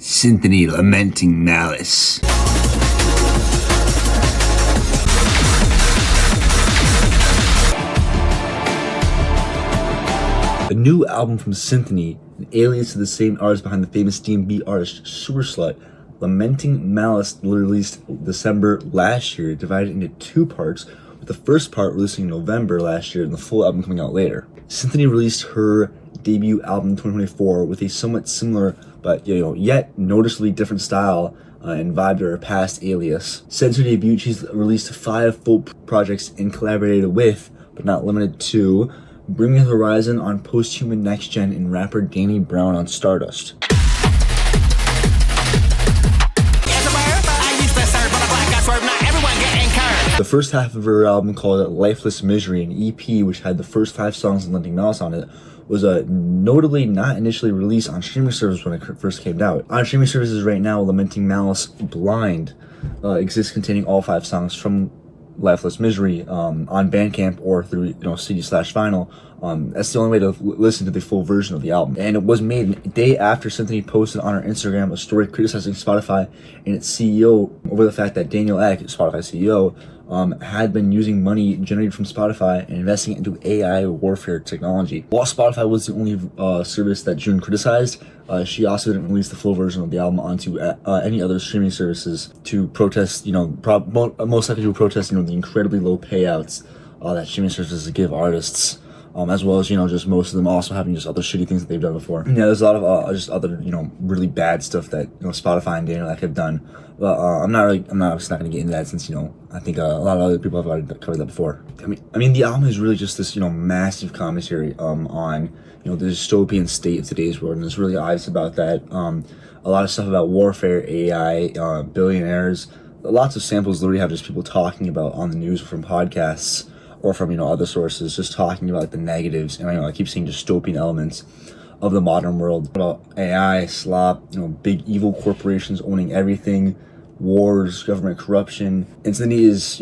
Cynthoni, Lamenting Malice. A new album from Cynthoni, an alias to the same artist behind the famous D&B artist Sewer Slut. Lamenting Malice released December last year, divided into two parts, with the first part releasing in November last year and the full album coming out later. Cynthoni released her debut album in 2024 with a somewhat similar but yet noticeably different style and vibe to her past alias. Since her debut, she's released 5 full projects and collaborated with, but not limited to, Bring Me the Horizon on Posthuman Next Gen and rapper Danny Brown on Stardust. The first half of her album, called Lifeless Misery, an EP which had the first 5 songs of Lamenting Malice on it, was notably not initially released on streaming services when it first came out. On streaming services right now, Lamenting Malice Blind exists, containing all 5 songs from Lifeless Misery on Bandcamp or through CD/vinyl. That's the only way to listen to the full version of the album. And it was made a day after Cynthoni posted on her Instagram a story criticizing Spotify and its CEO over the fact that Daniel Ek, Spotify CEO, had been using money generated from Spotify and investing it into AI warfare technology. While Spotify was the only service that Jvne criticized, she also didn't release the full version of the album onto any other streaming services to protest, most likely to protest, the incredibly low payouts that streaming services give artists. As well as, just most of them also having just other shitty things that they've done before. Yeah, there's a lot of just other, really bad stuff that, Spotify and Daniel Ek have done. But I'm just not going to get into that since, I think a lot of other people have already covered that before. I mean, the album is really just this, massive commentary on, the dystopian state of today's world. And it's really obvious about that. A lot of stuff about warfare, AI, billionaires. Lots of samples literally have just people talking about on the news from podcasts or from, other sources, just talking about the negatives. And I keep seeing dystopian elements of the modern world. About AI, slop, big evil corporations owning everything, wars, government corruption. And Cynthoni is,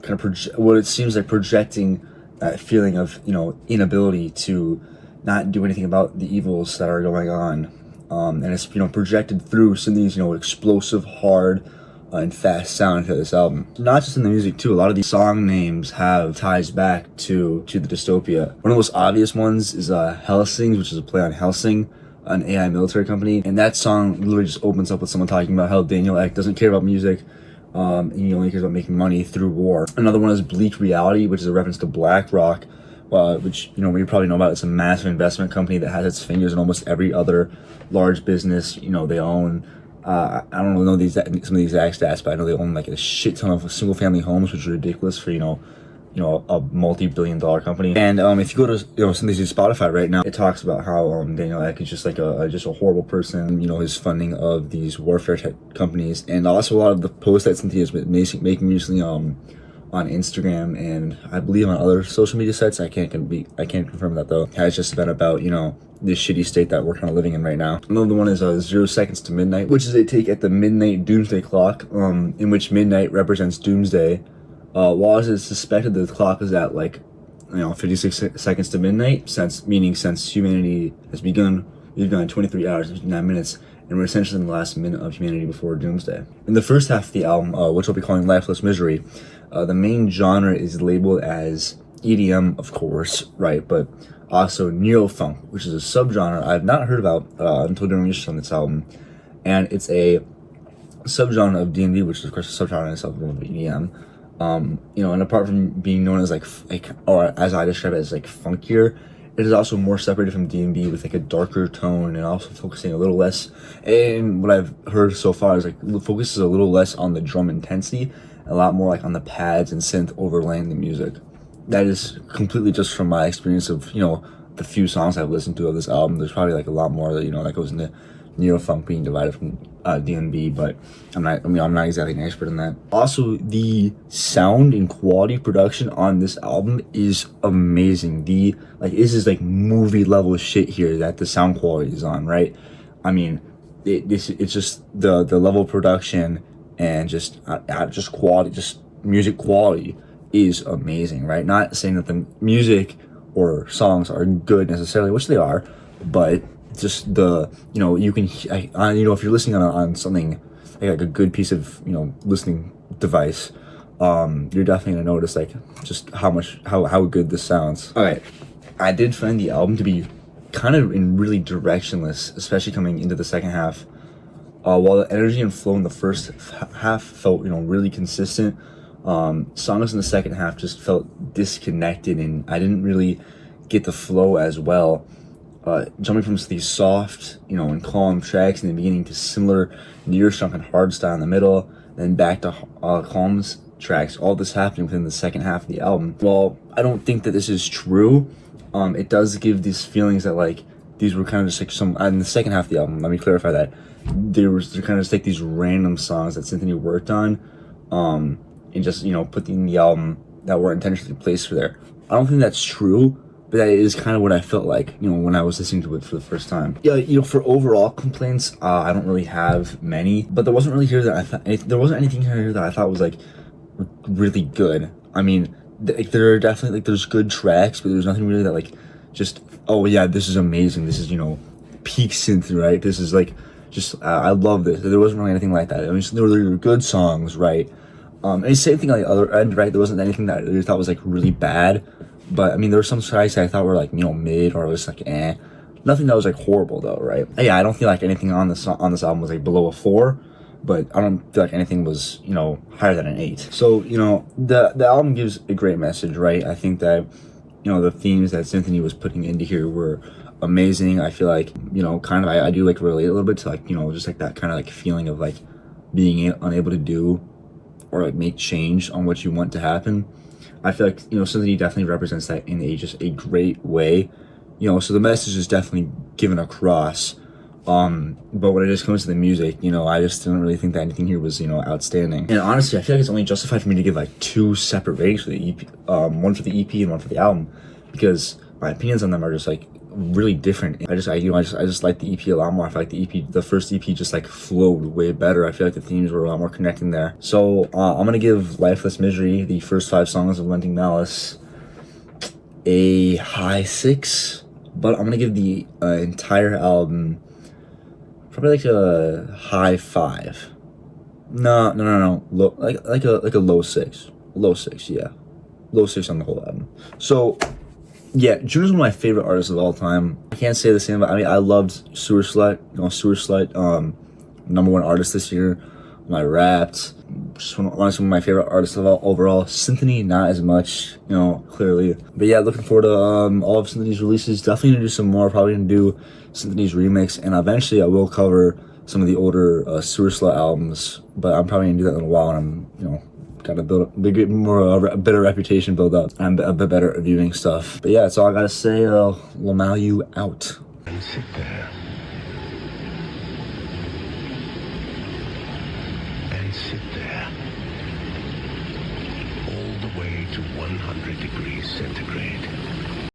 kind of what it seems like projecting that feeling of, inability to not do anything about the evils that are going on. And it's, projected through Cynthoni's, explosive, hard, and fast sound to this album. Not just in the music too, a lot of these song names have ties back to the dystopia. One of the most obvious ones is Helsings, which is a play on Helsing, an AI military company. And that song literally just opens up with someone talking about how Daniel Ek doesn't care about music, and he only cares about making money through war. Another one is BleakReality, which is a reference to BlackRock, which we probably know about. It's a massive investment company that has its fingers in almost every other large business they own. I don't know some of the exact stats, but I know they own like a shit ton of single family homes, which is ridiculous for a multi-billion-dollar company. And if you go to Cynthoni's Spotify right now, it talks about how Daniel Ek is just like a horrible person. His funding of these warfare tech companies, and also a lot of the posts that Cynthia has been making recently on Instagram and I believe on other social media sites. I can't confirm that though. Has just been about this shitty state that we're kind of living in right now. Another one is 0 Seconds to Midnight, which is a take at the midnight doomsday clock, in which midnight represents doomsday. While it is suspected that the clock is at 56 seconds to midnight, since humanity has begun, we've gone 23 hours and 59 minutes, and we're essentially in the last minute of humanity before doomsday. In the first half of the album, which we'll be calling Lifeless Misery, the main genre is labeled as EDM, of course, right, but also neo-funk, which is a subgenre I've not heard about until doing research on this album. And it's a subgenre of D&B, which is of course a subgenre in itself of EDM. And apart from being known as or as I describe it as funkier, it is also more separated from D&B with a darker tone and also focusing a little less. And what I've heard so far is focuses a little less on the drum intensity, a lot more on the pads and synth overlaying the music. That is completely just from my experience of the few songs I've listened to of this album. There's probably a lot more that goes into neo-funk being divided from D&B, but I'm not exactly an expert in that. Also, the sound and quality production on this album is amazing. This is movie level shit here that the sound quality is on, right? I mean, it's just the level of production and just quality, just music quality is amazing, right? Not saying that the music or songs are good necessarily, which they are, but just the, you can, if you're listening on something like a good piece of, listening device, you're definitely gonna notice like just how good this sounds. All right, I did find the album to be kind of really directionless, especially coming into the second half. While the energy and flow in the first half felt, really consistent, songs in the second half just felt disconnected, and I didn't really get the flow as well. Jumping from these soft, and calm tracks in the beginning to similar near strong and hard style in the middle, then back to calm tracks. All this happening within the second half of the album. Well, I don't think that this is true. It does give these feelings that like these were kind of just like some in the second half of the album. Let me clarify that they're kind of just like these random songs that Cynthoni worked on, and just put in the album that were intentionally placed for there. I don't think that's true, but that is kind of what I felt like, when I was listening to it for the first time. Yeah, for overall complaints, I don't really have many, but there wasn't really here that there wasn't anything here that I thought was like really good. I mean, there are definitely like there's good tracks, but there's nothing really that like just, oh yeah, this is amazing. This is peak synth, right? This is like just I love this. There wasn't really anything like that. I mean, there were good songs, right? And same thing on the other end, right? There wasn't anything that I really thought was like really bad. But I mean, there were some tracks that I thought were like mid or just like nothing that was like horrible though, right? Yeah, I don't feel like anything on this album was like below a 4, but I don't feel like anything was higher than an 8. So the album gives a great message, right? I think that the themes that Cynthoni was putting into here were amazing. I feel like kind of I do like relate a little bit to like just like that kind of like feeling of like being unable to do or like make change on what you want to happen. I feel like Cynthoni definitely represents that in just a great way. So the message is definitely given across. But when it just comes to the music, I just didn't really think that anything here was outstanding. And honestly, I feel like it's only justified for me to give like 2 separate ratings for the EP, one for the EP and one for the album, because my opinions on them are just like really different. I just like the EP a lot more. I feel like the first EP just like flowed way better. I feel like the themes were a lot more connecting there. So I'm gonna give Lifeless Misery, the first 5 songs of Lamenting Malice, a high 6, but I'm gonna give the entire album probably like a high 5. No, low, like a low 6. Low 6, yeah, low 6 on the whole album. So yeah, Jvne is one of my favorite artists of all time. I can't say the same, but I mean, I loved Sewer Slut. Sewer Slut, #1 artist this year. When I rapped, just one of my favorite artists of overall. Cynthoni, not as much, clearly. But yeah, looking forward to all of Cynthoni's releases. Definitely gonna do some more. Probably gonna do Cynthoni's remix, and eventually I will cover some of the older Sewer Slut albums. But I'm probably gonna do that in a while, and I'm, got to a better reputation build up and a bit better at viewing stuff. But yeah, that's all I gotta say. Lamalu out. And sit there. And sit there. All the way to 100 degrees centigrade.